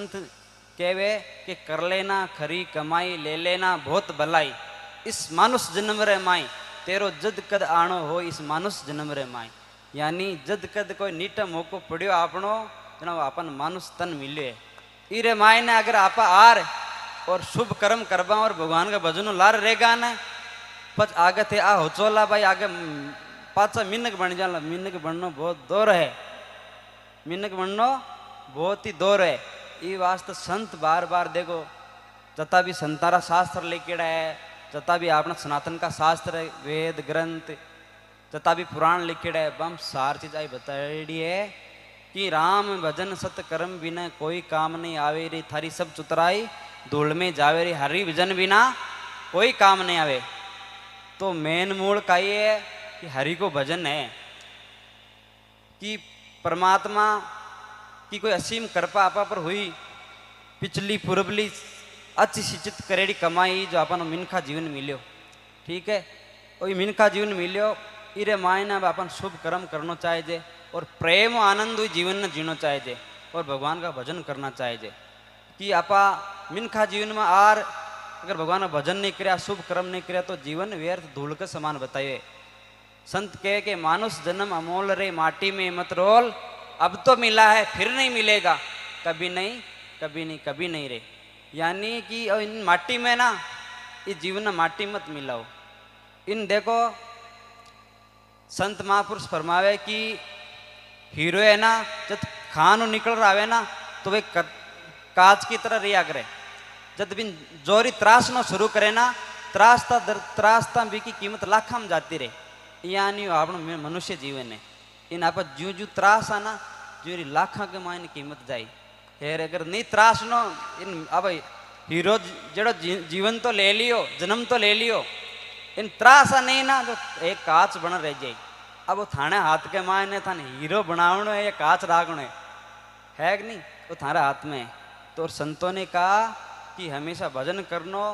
संत कहवे कि कर लेना खरी कमाई, ले लेना बहुत भलाई, इस मानुष जन्म रे माई, तेरो जद कद आणो हो इस मानुष जन्म रे माई। यानी जद कद कोई नीटा मौको पड़ियो आपनो जना अपन मानुष तन मिले इरे माई ने अगर आपा आर और शुभ कर्म करबा और भगवान का भजन लार रहेगा ने पच आगे थे आ होचोला भाई आगे पाचा मिनक बन जाला। मिनक बननो बहुत दूर है, मिनक बननो बहुत ही दूर है। ये वास्ते संत बार बार देखो जता भी संतारा शास्त्र लिखेड़ा है, जता भी अपना सनातन का शास्त्र है, वेद ग्रंथ जता भी पुराण लिखेड़ा है, बम सार चीज आई बताई है कि राम भजन सत कर्म बिना कोई काम नहीं आवे री, थारी सब चुतराई धूल में जावे री, हरि भजन बिना कोई काम नहीं आवे। तो मेन मूल का ये है कि हरि को भजन है कि परमात्मा की कोई असीम कृपा आपा पर हुई, पिछली पूर्वली अच्छी शिक्षित करेड़ी कमाई जो अपन मिनखा जीवन मिलियो, ठीक है, वही मिनखा जीवन मिलियो इरे मायने अब अपन शुभ कर्म करना चाहिए और प्रेम आनंद हुई जीवन न जीना चाहिए और भगवान का भजन करना चाहिए। कि आपा मिनखा जीवन में आर अगर भगवान का भजन नहीं कराया, शुभ कर्म नहीं कराया तो जीवन व्यर्थ धूल के समान बताइए। संत कहे कि मानुष जन्म अमोल रे माटी में मत रोल, अब तो मिला है फिर नहीं मिलेगा, कभी नहीं कभी नहीं कभी नहीं रे। यानी कि इन माटी में ना इस जीवन में माटी मत मिलाओ। इन देखो संत महापुरुष फरमावे कि हीरो है ना जब खानो निकल रहा है ना तो वे कांच की तरह रिया करे, जब बिन जोरी त्रासनो शुरू करे ना त्रासता भी की कीमत लाखा में जाती रहे। यानी आपण मनुष्य जीवन है इन आप जू जू त्रास आना जूरी लाखा के मायने कीमत जाई हेर। अगर नहीं त्रास नो इन अब हीरो जड़ो जीवन तो ले लियो, जन्म तो ले लियो, इन त्रास नहीं ना तो एक कांच बन रह जाए। अब वो थाने हाथ के मायने थाने हीरो बनावनो है या कांच रागनो है कि नहीं, वो थारे हाथ में है। तो संतों ने कहा कि हमेशा भजन करनो,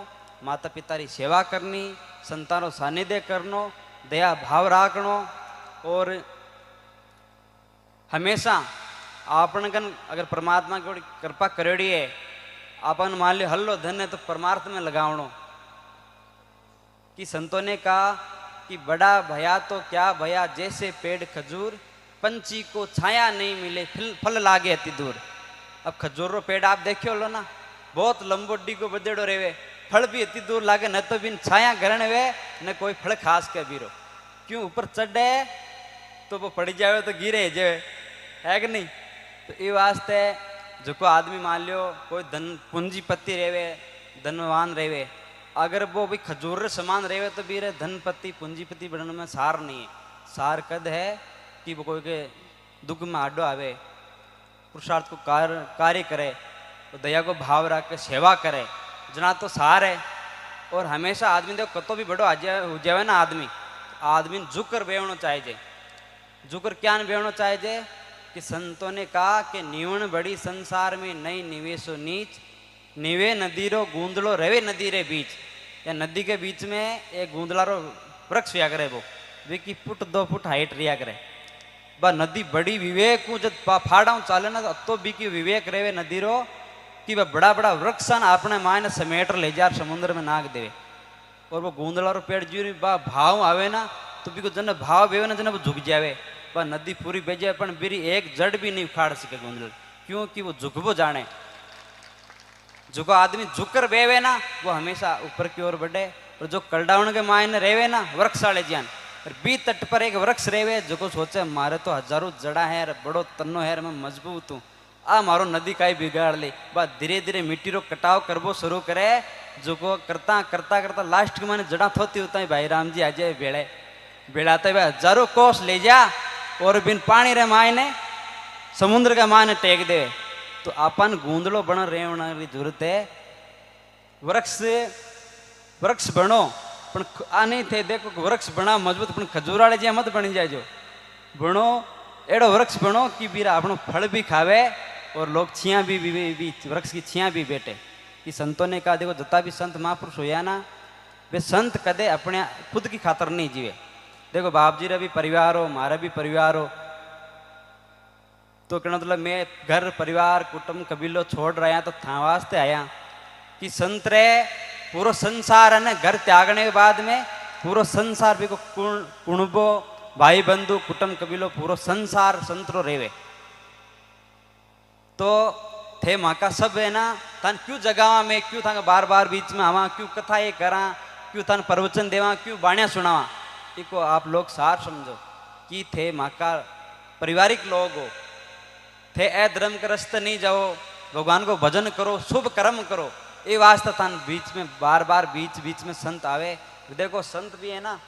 माता पिता की सेवा करनी, संतानों सानिध्य करनो, दया भाव राखनो और हमेशा आपन कन अगर परमात्मा की कृपा करेड़ी है अपन मान लो हल्लो धन है तो परमार्थ में लगावनो। कि संतों ने कहा कि बड़ा भया तो क्या भया जैसे पेड़ खजूर, पंछी को छाया नहीं मिले फल लागे अति दूर। अब खजूर रो पेड़ आप देखियो लो ना, बहुत लंबो डिगो बदेड़ो रेवे, फल भी अति दूर लागे, न तो बिन छाया ग्रहण वे न कोई फल खास के बीरो। क्यों ऊपर चढ़े तो वो पड़ जावे तो गिरे जावे, है कि नहीं। तो ये वास्ते जो को आदमी मान लियो कोई धन पूंजीपति रेवे, धनवान रेवे, अगर वो भी खजूर समान रेवे तो भी रे धनपति पूंजीपति बनने में सार नहीं है। सार कद है कि वो कोई के दुख में आडो आवे, पुरुषार्थ को कार्य करे, तो दया को भाव रख के सेवा करे, जना तो सार है। और हमेशा आदमी देखो कतो भी बड़ो हो जावे ना आदमी झुकर बेवनो चाहिए। झुकर क्या बेवनो चाहिए कि संतों ने कहा कि निवण बड़ी संसार में नई निवेशो नीच, निवे नदी रो गूंदलो रवे नदी रे बीच। या नदी के बीच में एक गूंदला रो वृक्ष या करे वो की फुट 2 फुट हाइट रिया करे, बा नदी बड़ी विवेक जब फाड़ाऊ चाले ना तो भी की विवेक रेवे नदी रो कि वह बड़ा बड़ा वृक्ष अपने मायने समेट ले जा समुद्र में नाग देवे। और वो गूंदला रो पेड़ जी बा भाव आवे ना तो भी को जन भाव बेवे ना जन वो झुक जावे, वह नदी पूरी बेजे पण बीरी एक जड़ भी नहीं उखाड़ सके गूंदल, क्योंकि वो झुकबो जाने। जो आदमी झुकर बेवे ना वो हमेशा ऊपर की ओर बढ़े। और जो कलडाउन के मायने रेवे ना वृक्ष वाले ज्ञान, बी तट पर एक वृक्ष रेवे जो को सोचे मारे तो हजारों जड़ा है, बड़ो तन्नो है, मैं मजबूत हूँ, आ मारो नदी का ही बिगाड़ ले। बस धीरे धीरे मिट्टी रो कटाव करबो शुरू करे, जो को करता करता करता लास्ट के माने जड़ा थोती होता है भाई राम जी आ जाए बेड़े बेड़ाते हुए हजारों कोस ले जा और बिन पानी रे मायने समुद्र के मायने टेक दे। तो अपन गूंदलो बन रेवना की जरूरत है। वृक्ष बनो पण आ नहीं थे देखो वृक्ष बना मजबूत पण खजूर वाले जी मत बनी जाए। जो बनो एड़ो वृक्ष बनो कि बीरा अपनो फल भी खावे और लोग छिया भी वृक्ष की छिया भी बैठे। कि संतों ने कहा देखो जता भी संत महापुरुष होया ना वे संत कदे अपने खुद की खातर नहीं जीवे। देखो बाप जी रा भी परिवार हो, मारा भी परिवार हो, तो कहना मतलब मैं घर परिवार कुटुंब कबीलो छोड़ रहा तो था वास्ते आया कि संत रे पूरा संसार है ना घर त्यागने के बाद में पूरा संसार भी को कुणबो भाई बंधु कुटुंब कबीलो पूरा संसार संतरो रेवे तो थे माँ का सब है ना थान क्यों जगावा मैं क्यों था बार बार बीच में आवा क्यों कथा ये करा क्यों थान प्रवचन देवा क्यों बाणिया सुनावा इको आप लोग सार समझो कि थे माँ का पारिवारिक लोग हो थे ए धर्म के रास्ते नहीं जाओ भगवान को भजन करो शुभ कर्म करो ये वास्ते थान बीच में बार बार बीच में संत आवे। देखो संत भी है ना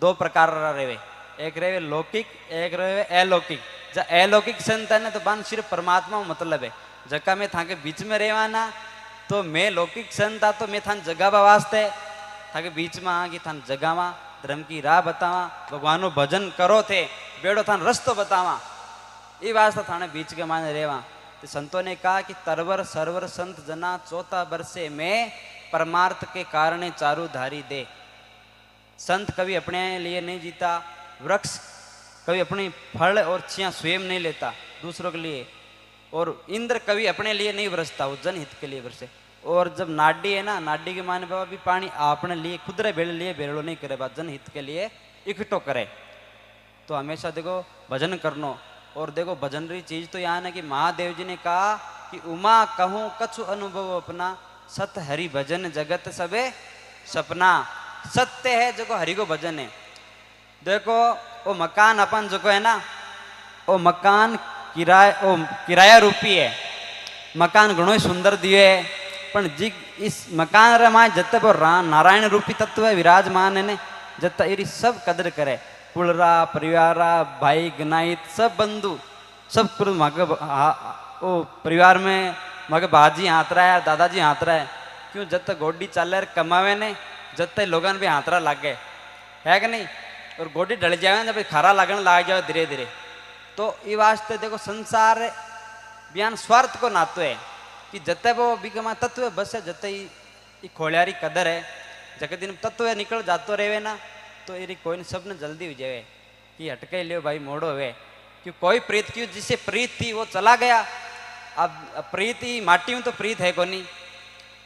दो प्रकार रेवे एक रेवे लौकिक एक रेवे अलौकिक। जब अलौकिक संत है ना तो बान सिर्फ परमात्मा मतलब है जका में था के बीच में रहवाना तो मैं लौकिक संत आ तो मैं थान जगावा वास्ते था के बीच में आ कि थान जगावा धर्म की राह बतावा भगवान भजन करो थे बेड़ो थान रस्तो बतावा ये वास्ते थाने बीच के माने रेवा। तो संतों ने कहा कि तरवर सरवर संत जना चौथा बरसे में परमार्थ के कारण चारू धारी दे। संत कभी अपने लिए नहीं जीता वृक्ष कभी अपनी फल और छियां स्वयं नहीं लेता दूसरों के लिए और इंद्र कभी अपने लिए नहीं बरसता वो जनहित के लिए बरसे। और जब नाडी है ना नाडी के माने बाबा भी पानी अपने लिए खुदरे बेड़े लिए बेड़ो नहीं करे बात जनहित के लिए इकट्ठो करे। तो हमेशा देखो भजन करनो और देखो भजन री चीज तो यहाँ है कि महादेव जी ने कहा कि उमा कहूँ कछु अनुभव अपना सत हरि भजन जगत सबे सपना। सत्य है जो हरि को भजन है। देखो वो मकान अपन जो है ना वो मकान किराया रूपी है मकान घणो सुंदर दिए पण जी इस मकान रे मां जते पर नारायण रूपी तत्व विराजमान है ने जता एरी सब कदर करे कुलरा परिवारा भाई गनाइत सब बंधु सब मगे ओ परिवार में मगे बाजी हाथ रहा है दादाजी हाथ रहा है क्यों जब तक गोडी चाले कमावे ने जब तक लोगन भी हाथरा लागे है कि नहीं और गोडी ढल जाए जब खारा लगन लाग जाए धीरे धीरे। तो ये वास्ते देखो संसार बयान स्वार्थ को नातो है कि जते वो बिगमा तत्व बस है जते ही खोलियारी कदर है जगह दिन तत्व निकल जातो रहे ना तो ये कोई सब ने जल्दी हो जाए कि हटके लियो भाई मोड़ो हुए क्यों कोई प्रीत क्यों जिसे प्रीत थी वो चला गया। अब प्रीत ही माटी में तो प्रीत है को नहीं।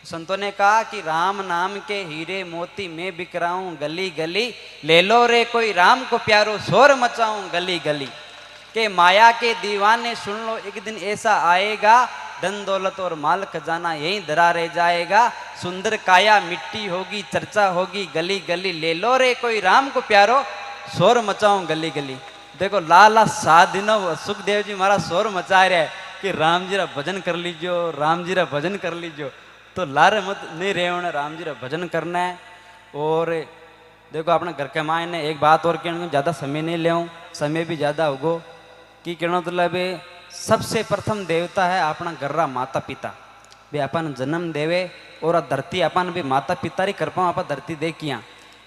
संतों ने कहा कि राम नाम के हीरे मोती मैं बिकराऊं गली गली ले लो रे कोई राम को प्यारो शोर मचाऊं गली गली के माया के दीवाने सुन लो एक दिन ऐसा आएगा धन दौलत और माल खजाना यहीं धरा रह जाएगा सुंदर काया मिट्टी होगी चर्चा होगी गली गली ले लो रे कोई राम को प्यारो शोर मचाऊं गली गली। देखो लाला 7 दिनों सुखदेव जी मारा शोर मचा रहे कि राम जी रा भजन कर लीजियो राम जी रा भजन कर लीजियो। तो लारे मत नहीं रहे राम जी रा भजन करना है। और देखो अपने घर के माए ने एक बात और कहने ज़्यादा समय नहीं ले समय भी ज़्यादा होगो कि कहना मतलब सबसे प्रथम देवता है अपना गर्रा माता पिता वे अपन जन्म देवे और धरती अपन भी माता पिता री कृपा आप धरती दे किया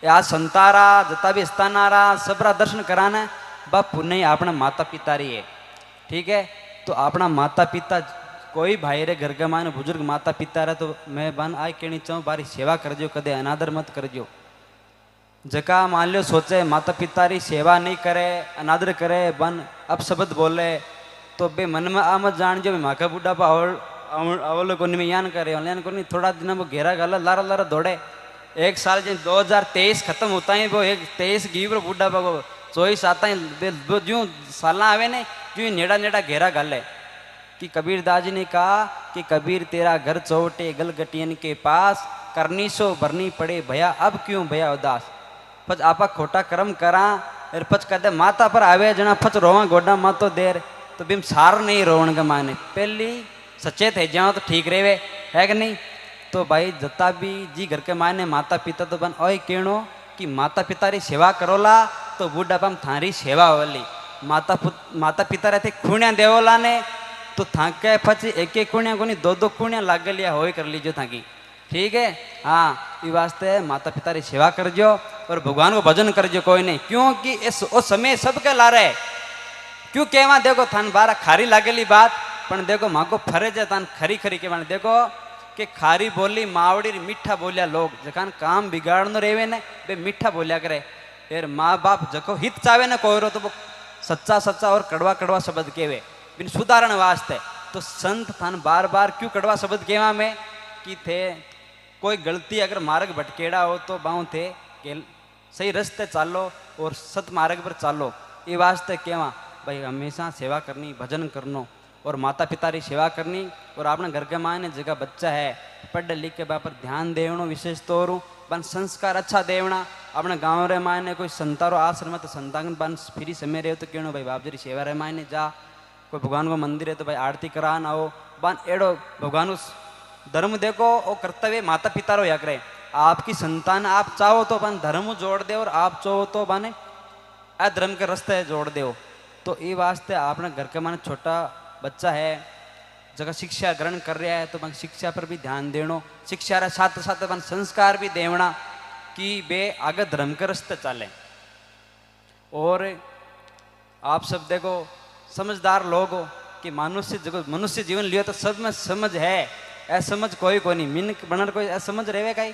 आज संतारा जता भी स्थानारा सबरा दर्शन कराना बा पुण्य अपना माता पिता री है। ठीक है तो अपना माता पिता कोई भाई रे घर के माने बुजुर्ग माता पिता रहे तो मैं बन आई कहनी चाहूँ बारी सेवा करजो कदे अनादर मत करजो। जका मान लो सोचे माता पिता री सेवा नहीं करे अनादर करे बन अब शब्द बोले तो बे मन में आ मत जान जो माँ का बुढ़ापा अवल को यान करे ऑनलाइन को नहीं थोड़ा दिन वो घेरा गाला लारा लारा दौड़े 1 साल जो 2023 खत्म होता है वो 23 गी पर बुढ़ापा को 24 आता है जो साल आवे ने जो नेड़ा नेड़ा घेरा गाले कि कबीर दास जी ने कहा कि कबीर तेरा घर चौटे गलगटियन के पास करनी सो भरनी पड़े भया अब क्यों भया उदास पच आपा खोटा कर्म करा और पच कहते माता पर आवे जना पच रोवा गोडा मातो देर तो बिम सार नहीं रोवन के माने पहली सचेत है जाओ तो ठीक रहे है कि नहीं। तो भाई जता भी जी घर के माने माता पिता तो बन ओए केणो कि माता पिता री सेवा करोला तो बुढ़ापा में थारी सेवा होली माता पिता रहते खूणिया देवोला ने तो थाके पची एक खूणिया को नहीं 2 खूणिया लाग लिया हो कर लीजिए थाकी। ठीक है हाँ ये वास्ते माता पिता री सेवा करजो और भगवान को भजन करजो कोई नहीं क्योंकि इस वो समय सबके ला रहे क्यों कहवा देखो थान बारा खारी लागेली बात पण देखो माँ को फरे जे थान खरी खरी के देखो कि खारी बोली मावड़ी मीठा बोलिया लोग जखान काम बिगाड़नो रेवे ने बे मीठा बोलिया करे फिर माँ बाप जको हित चावे न कोई रो तो वो सच्चा सच्चा और कड़वा कड़वा शब्द केवे बिन सुधारण वास्ते। तो संत थान बार बार क्यों कड़वा शब्द कहवा में कि थे कोई गलती अगर मार्ग भटकेड़ा हो तो बाऊ थे कि सही रास्ते चालो और सत मार्ग पर चालो। ये वास्ते कहवा भाई हमेशा सेवा करनी, भजन करनो और माता पिता की सेवा करनी। और अपने घर के मायने जगह बच्चा है पढ़ लिख के बापर ध्यान देवनो विशेष तौर बन संस्कार अच्छा देवना। अपने गाँव रे मायने कोई संतारो आश्रम तो संतान बन फ्री समय रहे तो कहनो भाई बाप जी सेवा रे मायने जा। कोई भगवान को मंदिर है तो भाई आरती करान आओ बन एड़ो भगवान धर्म देखो और कर्तव्य माता पिता रो या करे। आपकी संतान आप चाहो तो बन धर्म जोड़ दे और आप चाहो तो बने अधर्म के रास्ते जोड़ दो। तो ये वास्ते आपने घर के माने छोटा बच्चा है जगह शिक्षा ग्रहण कर रहा है तो बन शिक्षा पर भी ध्यान देनो। शिक्षा रे साथ साथ बन संस्कार भी देवना कि वे आगे धर्म के रास्ते चले। और आप सब देखो समझदार लोग हो कि मनुष्य जीवन लियो तो सब में समझ है। असमझ कोई नहीं मिनक बनर कोई असमझ रहे कहीं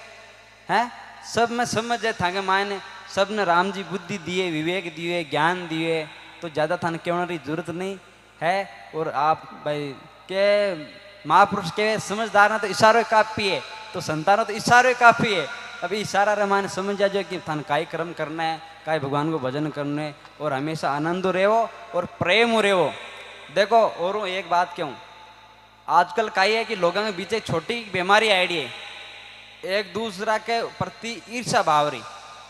है। सब में समझ है थाके मायने सब ने राम जी बुद्धि दिए, विवेक दिए, ज्ञान दिए। तो ज़्यादा थाने कहने की जरूरत नहीं है। और आप भाई के महापुरुष के समझदार ना तो इशारों काफ़ी है, तो संतानों तो इशारों काफ़ी है। अभी इशारा रे माने समझ जाओ कि थाने काई कर्म करना है, काई भगवान को भजन करना है और हमेशा आनंद रहो और प्रेम रहो। देखो और एक बात क्यों आजकल काई है कि लोगों के बीच एक छोटी बीमारी आई है, एक दूसरा के प्रति ईर्ष्या भाव रही।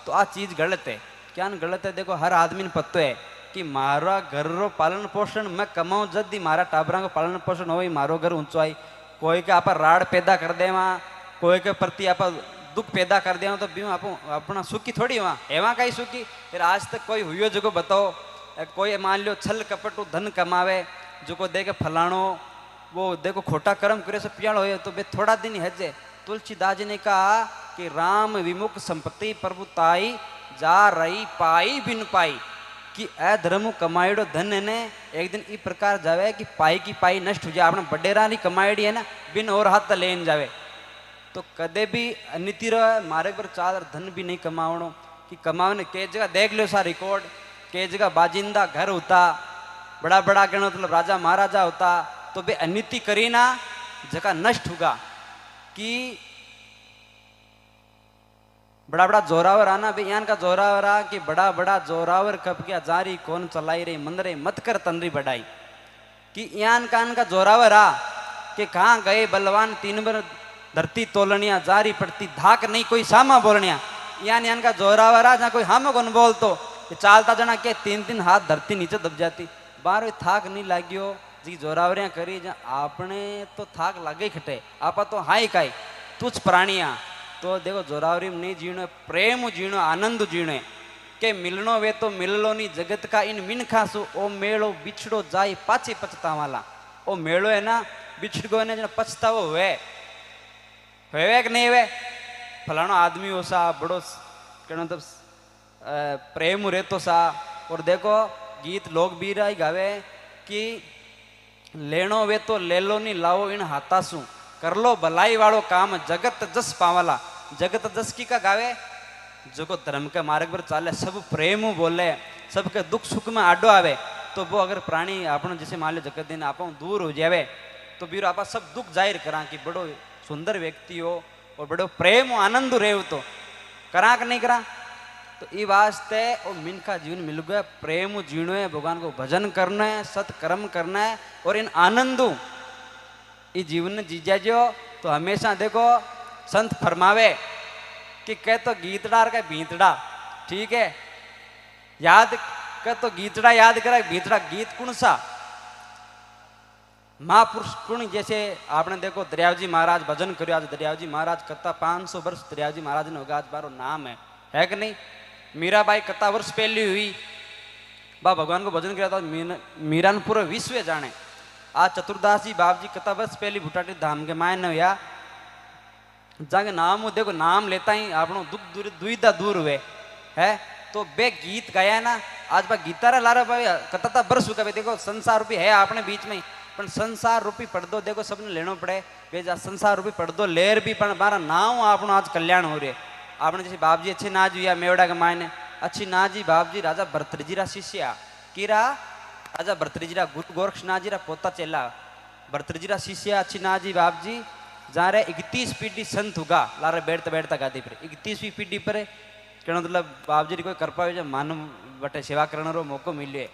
तो आ चीज़ गलत है। क्या गलत है? देखो हर आदमी ने पत्तो है कि मारा घर रो पालन पोषण मैं कमाऊँ जल्दी मारा टाबरा को पालन पोषण हो मारो घर ऊंचो आई। कोई के आप राड़ पैदा कर दे वहाँ, कोई के प्रति आप दुख पैदा कर दे तो बीमा आप अपना सुखी थोड़ी वहाँ है वहाँ कहीं सुखी। फिर आज तक कोई हुई जो बताओ कोई मान लो छल कपट धन कमावे जो को देखे फलाणो वो देखो खोटा कर्म करे से पियाल हो तो बे थोड़ा दिन हजे। तुलसीदास जी ने कहा कि राम विमुख संपत्ति प्रभुताई जा रही पाई बिन पाई कि अधर्म कमाईडो धन है ने एक दिन इस प्रकार जावे कि पाई की पाई नष्ट हो जाए। आपने बडेरा नी कमाईडी है ना बिन और हाथ लेन जावे। तो कदे भी अनिति मार्ग पर चाल धन भी नहीं कमावनो कि कमावने के जगह देख लो सा रिकॉर्ड के जगह बाजिंदा घर होता बड़ा बड़ा गण मतलब राजा महाराजा होता तो बे अनिति करी ना जगह नष्ट होगा कि बड़ा बड़ा जोरावर आना भी यान का जोरावर आ कि बड़ा बड़ा जोरावर कब क्या जारी कौन चलाई रही मंदरे मत कर तनरी बढ़ाई कि यान कान का जोरावर आ कि कहाँ गए बलवान तीन बार धरती तोलनिया जारी पड़ती धाक नहीं कोई सामा बोलनिया यान यान का जोरावर आ जहाँ कोई हम कौन बोल तो चालता जना के तीन तीन हाथ धरती नीचे दब जाती बार थाक नहीं लागियो जी जोरावरिया करी जहाँ आपने तो थाक लागे खटे आपा तो हाई काई तुझ प्राणिया। तो देखो जोरावरी में नहीं जीणो प्रेम जीणो आनंद जीणे के मिलनो वे तो मिललो नहीं जगत का इन मिनखा सु ओ मेड़ो बिछड़ो जाई पाछे पछता वाला ओ मेड़ो है ना बिछड़ गो ने पछतावो हुए कि नहीं हुए फलानो आदमी हो सा बड़ो कहना तो प्रेम रहतो सा। और देखो गीत लोग भी रही गावे कि लेनो वे तो ले लो नहीं लाओ इन हाथासू कर लो भलाई वालो काम जगत जस पावाला। जगत जस की का गावे जो को धर्म के मार्ग पर चाले सब प्रेम बोले सबके दुख सुख में आडो आवे। तो वो अगर प्राणी आपण जैसे मान लो जगत दिन आप दूर हो जावे तो बीरो आप सब दुख जाहिर करा कि बड़ो सुंदर व्यक्ति हो और बड़ो प्रेम आनंद रहे तो करा कि नहीं करा। तो ये वास्ते और मिनका जीवन मिल गया प्रेम जीणो है भगवान को भजन करना है सत्कर्म करना है और इन आनंदों ये जीवन जीजा जो। तो हमेशा देखो संत फरमावे कि कह तो गीतड़ा का भीतड़ा ठीक है याद कह तो गीतड़ा याद करा भीतड़ा गीत कौन सा महापुरुष कुण जैसे आपने देखो दरियावजी महाराज भजन करो आज दरियावजी महाराज कथा 500 वर्ष दरियावजी महाराज ने होगा आज बारो नाम है कि नहीं। मीराबाई कथा वर्ष पहली हुई बा भगवान को भजन किया था मीरा ने पूरा विश्व जाने। आज चतुर्दास जी बाप जी कथा वर्ष पहली भुटाटी धाम के मायने हुआ जाके नाम देखो नाम लेता ही आपनो दुख दूर दुविधा दूर हुए है। तो बे गीत गाया ना आज बा गीतारा लारा भाई कथा था बरस हुआ देखो संसार रूपी है आपने बीच में पर संसार रूपी पर्दो देखो सबने लेनो पड़े वे जा संसार रूपी पर्दो लेर भी पर मारा नाम आपनो आज कल्याण हो रहे। आपने जैसे बाप जी अच्छे नाज हुआ मेवड़ा के मायने अच्छी नाजी बाप जी राजा भरतजी रा शिष्या कीरा राजा भरतरीजीरा गुरु गोरक्षनाथजीरा पोता चेला भरतरीजीरा शिष्य अच्छीनाथजी बाप जी जा रहे 31 पीढ़ी संत होगा लारे बैठता बैठता गादी पर 31वीं पीढ़ी पर कहना मतलब बाप जी कोई कृपा हो मानव बटे सेवा करने रो मौको मिले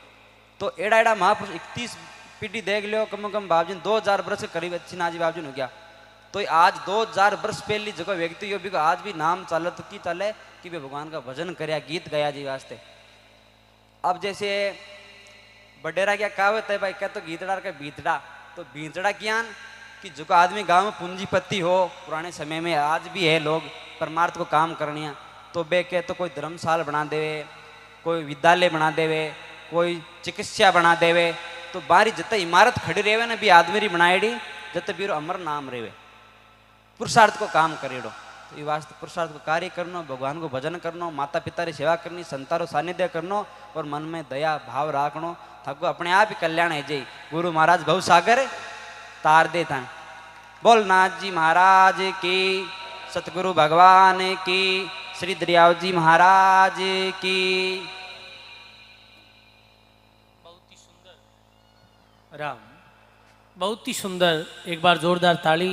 तो एड़ा एड़ा महापुरुष 31 पीढ़ी देख लियो कम से कम बाप जी 2000 वर्ष के करीब अच्छीनाथजी बाप जी हो गया तो आज 2000 वर्ष पहली जगह व्यक्ति भी आज भी नाम चले तो की चले कि वे भगवान का भजन करया गीत गया जी वास्ते। अब जैसे बडेरा क्या कहावत है भाई क्या तो गीतड़ा का बीतड़ा तो बीतड़ा ज्ञान कि जो आदमी गांव में पूंजीपति हो पुराने समय में आज भी है लोग परमार्थ को काम करने तो बे के तो कोई धर्मशाला बना देवे कोई विद्यालय बना देवे कोई चिकित्सा बना देवे तो बारी जितना इमारत खड़ी रहे ना भी आदमी री बनाएड़ी जते बीरो अमर नाम रेवे पुरुषार्थ को काम करेड़ो तो ये वास्ते पुरुषार्थ को कार्य करनो भगवान को भजन करनो माता पिता री सेवा करनी संतारो सानिध्य करनो और मन में दया भाव राखनो थको अपने आप ही कल्याण है जय गुरु महाराज भव सागर तार दे था। बोल नाथ जी महाराज की सतगुरु भगवान की श्री दरियाव जी महाराज की। बहुत ही सुंदर राम बहुत ही सुंदर एक बार जोरदार ताली।